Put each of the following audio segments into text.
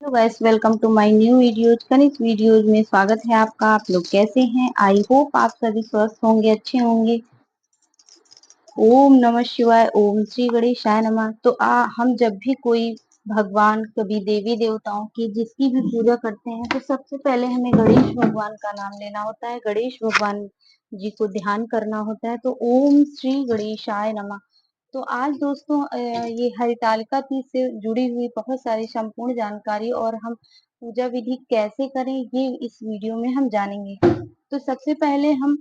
Hello guys, welcome to my new videos. इस videos में स्वागत है आपका। आप लोग कैसे हैं? आई होप आप सभी स्वस्थ होंगे, अच्छे होंगे। ओम नमः शिवाय, ओम श्री गणेशाय नमः। तो हम जब भी कोई भगवान, कभी देवी देवताओं की जिसकी भी पूजा करते हैं तो सबसे पहले हमें गणेश भगवान का नाम लेना होता है, गणेश भगवान जी को ध्यान करना होता है। तो ओम श्री गणेशाय नमः। तो आज दोस्तों ये हरितालिका तीज से जुड़ी हुई बहुत सारी संपूर्ण जानकारी और हम पूजा विधि कैसे करें ये इस वीडियो में हम जानेंगे। तो सबसे पहले हम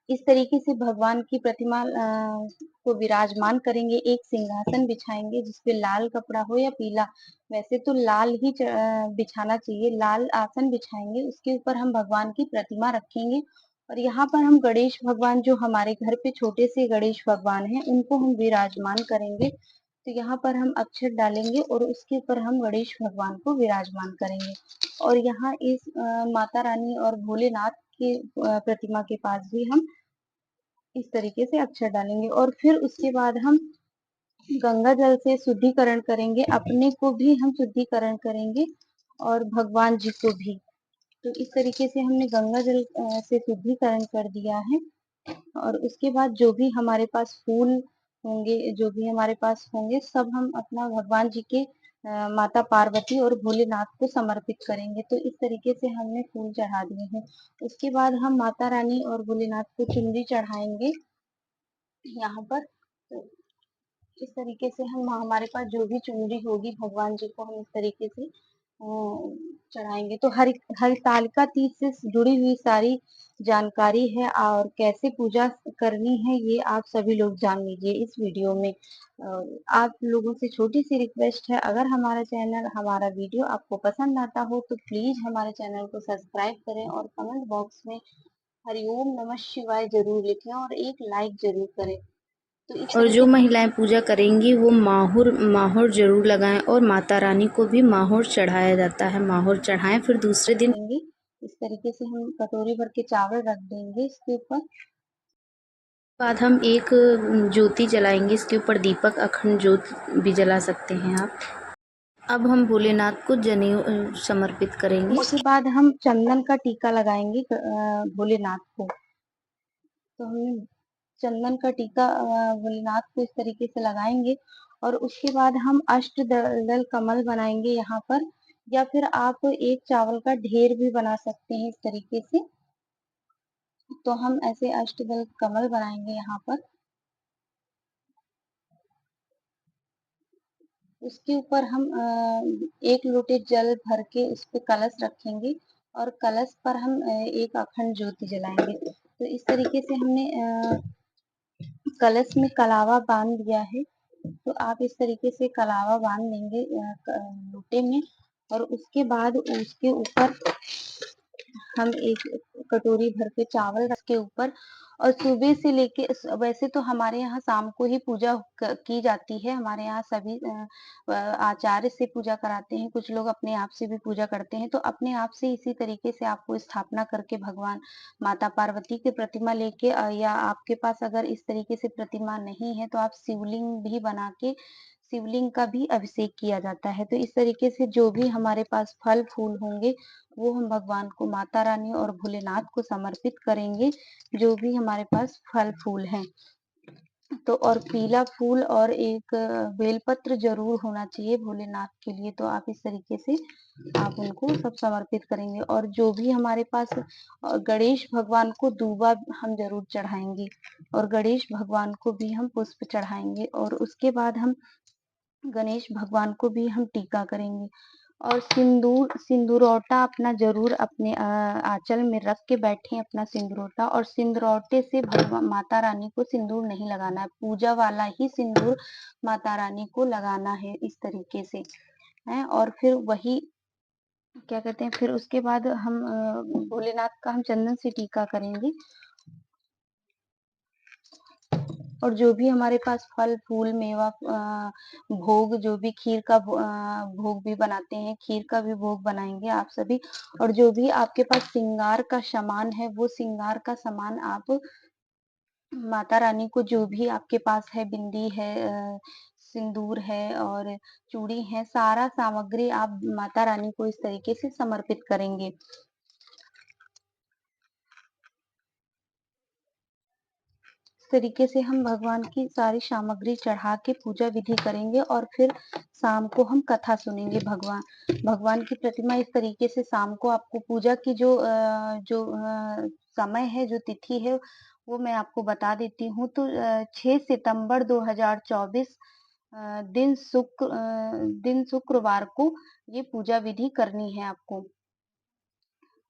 इस तरीके से भगवान की प्रतिमा को विराजमान करेंगे। एक सिंहासन बिछाएंगे जिसपे लाल कपड़ा हो या पीला, वैसे तो लाल ही बिछाना चाहिए। लाल आसन बिछाएंगे, उसके ऊपर हम भगवान की प्रतिमा रखेंगे और यहाँ पर हम गणेश भगवान, जो हमारे घर पे छोटे से गणेश भगवान हैं, उनको हम विराजमान करेंगे। तो यहाँ पर हम अक्षत डालेंगे और उसके ऊपर हम गणेश भगवान को विराजमान करेंगे। और यहाँ इस माता रानी और भोलेनाथ की प्रतिमा के पास भी हम इस तरीके से अक्षर डालेंगे। और फिर उसके बाद हम गंगा जल से शुद्धिकरण करेंगे, अपने को भी हम शुद्धिकरण करेंगे और भगवान जी को भी। तो इस तरीके से हमने गंगा जल से शुद्धिकरण कर दिया है। और उसके बाद जो भी हमारे पास फूल होंगे, जो भी हमारे पास होंगे, सब हम अपना भगवान जी के माता पार्वती और भोलेनाथ को समर्पित करेंगे। तो इस तरीके से हमने फूल चढ़ा दिए हैं। उसके बाद हम माता रानी और भोलेनाथ को चुनरी चढ़ाएंगे यहाँ पर। तो इस तरीके से हम, हमारे पास जो भी चुनरी होगी, भगवान जी को हम इस तरीके से चढ़ाएंगे। तो हरितालिका तीज से जुड़ी हुई सारी जानकारी है और कैसे पूजा करनी है ये आप सभी लोग जान लीजिए इस वीडियो में। आप लोगों से छोटी सी रिक्वेस्ट है, अगर हमारा वीडियो आपको पसंद आता हो तो प्लीज हमारे चैनल को सब्सक्राइब करें और कमेंट बॉक्स में हरिओम नमः शिवाय जरूर लिखें और एक लाइक जरूर करें। तो इस और जो तरीके महिलाएं पूजा करेंगी वो माहुर माहुर जरूर लगाएं और माता रानी को भी माहुर चढ़ाया जाता है। माहुर चढ़ाएं, फिर दूसरे दिन देंगे। इस तरीके से हम कटोरी भर के चावल रख देंगे इसके ऊपर। बाद हम एक ज्योति जलाएंगे, इसके ऊपर दीपक अखंड ज्योत भी जला सकते हैं आप। अब हम भोलेनाथ को जनेऊ समर्पित करेंगे। उसके बाद हम चंदन का टीका लगाएंगे भोलेनाथ को। तो हम चंदन का टीका भोलेनाथ को इस तरीके से लगाएंगे। और उसके बाद हम अष्ट दल कमल बनाएंगे यहाँ पर, या फिर आप एक चावल का ढेर भी बना सकते हैं इस तरीके से। तो हम ऐसे अष्टदल कमल बनाएंगे यहाँ पर। उसके ऊपर हम एक लोटे जल भर के उस पे कलश रखेंगे और कलश पर हम एक अखंड ज्योति जलाएंगे। तो इस तरीके से हमने कलश में कलावा बांध दिया है। तो आप इस तरीके से कलावा बांध देंगे लोटे में। और उसके बाद उसके ऊपर हम एक कटोरी भर के चावल रख के ऊपर, और सुबह से लेके, वैसे तो हमारे यहाँ शाम को ही पूजा की जाती है। हमारे यहाँ सभी आचार्य से पूजा कराते हैं, कुछ लोग अपने आप से भी पूजा करते हैं। तो अपने आप से इसी तरीके से आपको स्थापना करके भगवान माता पार्वती की प्रतिमा लेके या आपके पास अगर इस तरीके से प्रतिमा नहीं है तो आप शिवलिंग भी बना के शिवलिंग का भी अभिषेक किया जाता है। तो इस तरीके से जो भी हमारे पास फल फूल होंगे वो हम भगवान को, माता रानी और भोलेनाथ को समर्पित करेंगे, जो भी हमारे पास फल फूल हैं। तो और पीला फूल और एक बेलपत्र जरूर होना चाहिए भोलेनाथ के लिए। तो आप इस तरीके से आप उनको सब समर्पित करेंगे। और जो भी हमारे पास गणेश भगवान को दूबा हम जरूर चढ़ाएंगे और गणेश भगवान को भी हम पुष्प चढ़ाएंगे। और उसके बाद हम गणेश भगवान को भी हम टीका करेंगे। और सिंदूरौटा अपना जरूर अपने आंचल में रख के बैठे अपना सिंदूरौटा। और सिंदूरौटे से भगवान माता रानी को सिंदूर नहीं लगाना है, पूजा वाला ही सिंदूर माता रानी को लगाना है इस तरीके से है। और फिर वही क्या कहते हैं, फिर उसके बाद हम भोलेनाथ का हम चंदन से टीका करेंगे। और जो भी हमारे पास फल फूल मेवा भोग, जो भी खीर का भोग भी बनाते हैं, खीर का भी भोग बनाएंगे आप सभी। और जो भी आपके पास श्रृंगार का सामान है वो श्रृंगार का सामान आप माता रानी को, जो भी आपके पास है, बिंदी है, सिंदूर है और चूड़ी है, सारा सामग्री आप माता रानी को इस तरीके से समर्पित करेंगे। इस तरीके से हम भगवान की सारी सामग्री चढ़ा के पूजा विधि करेंगे और फिर शाम को हम कथा सुनेंगे। भगवान की प्रतिमा इस तरीके से शाम को आपको पूजा की जो समय है, जो तिथि है, वो मैं आपको बता देती हूँ। तो 6 सितंबर 2024 दिन शुक्रवार को ये पूजा विधि करनी है आपको।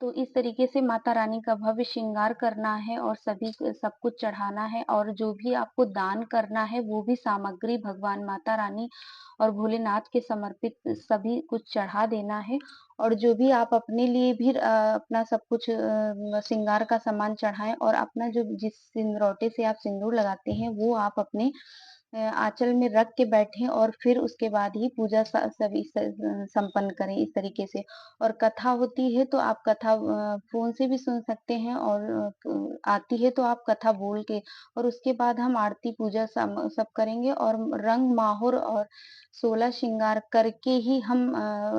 तो इस तरीके से माता रानी का भव्य श्रृंगार करना है और सब कुछ चढ़ाना है और जो भी आपको दान करना है वो भी सामग्री भगवान माता रानी और भोलेनाथ के समर्पित सभी कुछ चढ़ा देना है। और जो भी आप अपने लिए भी अपना सब कुछ श्रृंगार का सामान चढ़ाएं और अपना जो जिस सिंदूरौटे से आप सिंदूर लगाते हैं वो आप अपने आंचल में रख के बैठें और फिर उसके बाद ही पूजा सभी संपन्न करें इस तरीके से। और कथा होती है तो आप कथा फ़ोन से भी सुन सकते हैं और आती है तो आप कथा बोल के और उसके बाद हम आरती पूजा सब करेंगे और रंग माहौर और 16 श्रृंगार करके ही हम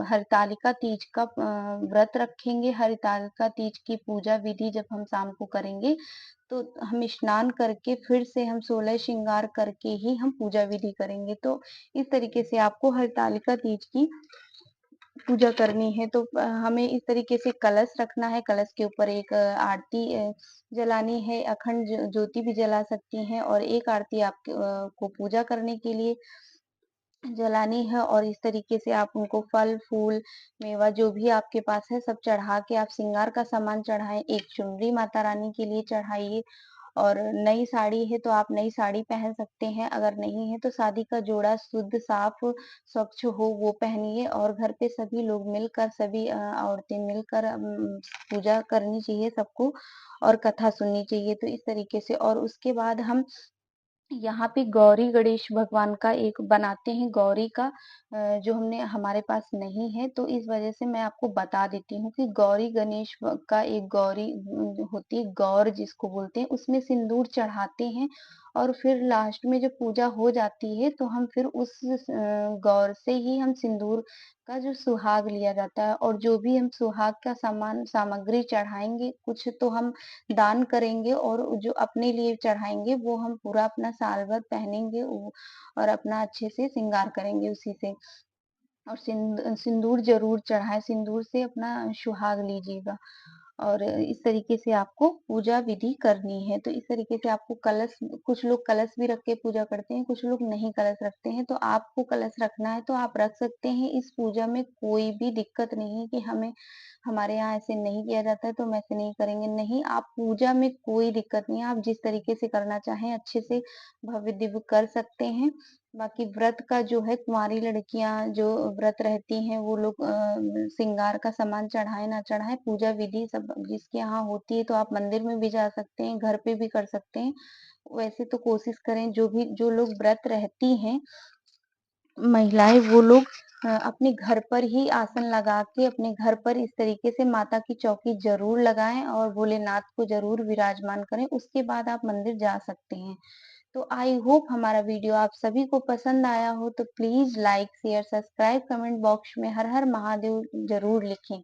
हरतालिका तीज का व्रत रखेंगे। हरतालिका तीज की पूजा विधि जब हम शाम को करेंगे तो हम स्नान करके फिर से हम 16 श्रृंगार करके ही हम पूजा विधि करेंगे। तो इस तरीके से आपको हरतालिका तीज की पूजा करनी है। तो हमें इस तरीके से कलश रखना है, कलश के ऊपर एक आरती जलानी है, अखंड ज्योति भी जला सकती हैं और एक आरती को पूजा करने के लिए जलानी है। और इस तरीके से आप उनको फल फूल मेवा जो भी आपके पास है सब चढ़ा के आप श्रृंगार का सामान चढ़ाएं। एक चुनरी माता रानी के लिए चढ़ाइए और नई साड़ी है तो आप नई साड़ी पहन सकते हैं, अगर नहीं है तो शादी का जोड़ा शुद्ध साफ स्वच्छ हो वो पहनिए। और घर पे सभी लोग मिलकर सभी औरतें मिलकर पूजा करनी चाहिए सबको और कथा सुननी चाहिए। तो इस तरीके से और उसके बाद हम यहाँ पे गौरी गणेश भगवान का एक बनाते हैं गौरी का जो हमारे पास नहीं है तो इस वजह से मैं आपको बता देती हूँ कि गौरी गणेश का एक गौरी होती है, गौर जिसको बोलते हैं, उसमें सिंदूर चढ़ाते हैं और फिर लास्ट में जब पूजा हो जाती है तो हम फिर उस गौर से ही हम सिंदूर का जो सुहाग लिया जाता है और जो भी हम सुहाग का सामान सामग्री चढ़ाएंगे कुछ तो हम दान करेंगे और जो अपने लिए चढ़ाएंगे वो हम पूरा अपना साल भर पहनेंगे और अपना अच्छे से श्रृंगार करेंगे उसी से। और सिंदूर जरूर चढ़ाएं, सिंदूर से अपना सुहाग लीजिएगा। और इस तरीके से आपको पूजा विधि करनी है। तो इस तरीके से आपको कलश, कुछ लोग कलश भी रख के पूजा करते हैं, कुछ लोग नहीं कलश रखते हैं। तो आपको कलश रखना है तो आप रख सकते हैं। इस पूजा में कोई भी दिक्कत नहीं है कि हमारे यहाँ ऐसे नहीं किया जाता है तो हम ऐसे नहीं करेंगे, नहीं, आप पूजा में कोई दिक्कत नहीं है, आप जिस तरीके से करना चाहें अच्छे से भव्य दिव्य कर सकते हैं। बाकी व्रत का जो है कुंवारी लड़कियां जो व्रत रहती हैं वो लोग श्रृंगार का सामान चढ़ाए ना चढ़ाए, पूजा विधि सब जिसके यहाँ होती है तो आप मंदिर में भी जा सकते हैं, घर पे भी कर सकते हैं। वैसे तो कोशिश करें जो लोग व्रत रहती हैं महिलाएं वो लोग अपने घर पर ही आसन लगा के अपने घर पर इस तरीके से माता की चौकी जरूर लगाएं और भोलेनाथ को जरूर विराजमान करें, उसके बाद आप मंदिर जा सकते हैं। तो आई होप हमारा वीडियो आप सभी को पसंद आया हो, तो please like share subscribe comment box में हर हर महादेव जरूर लिखें।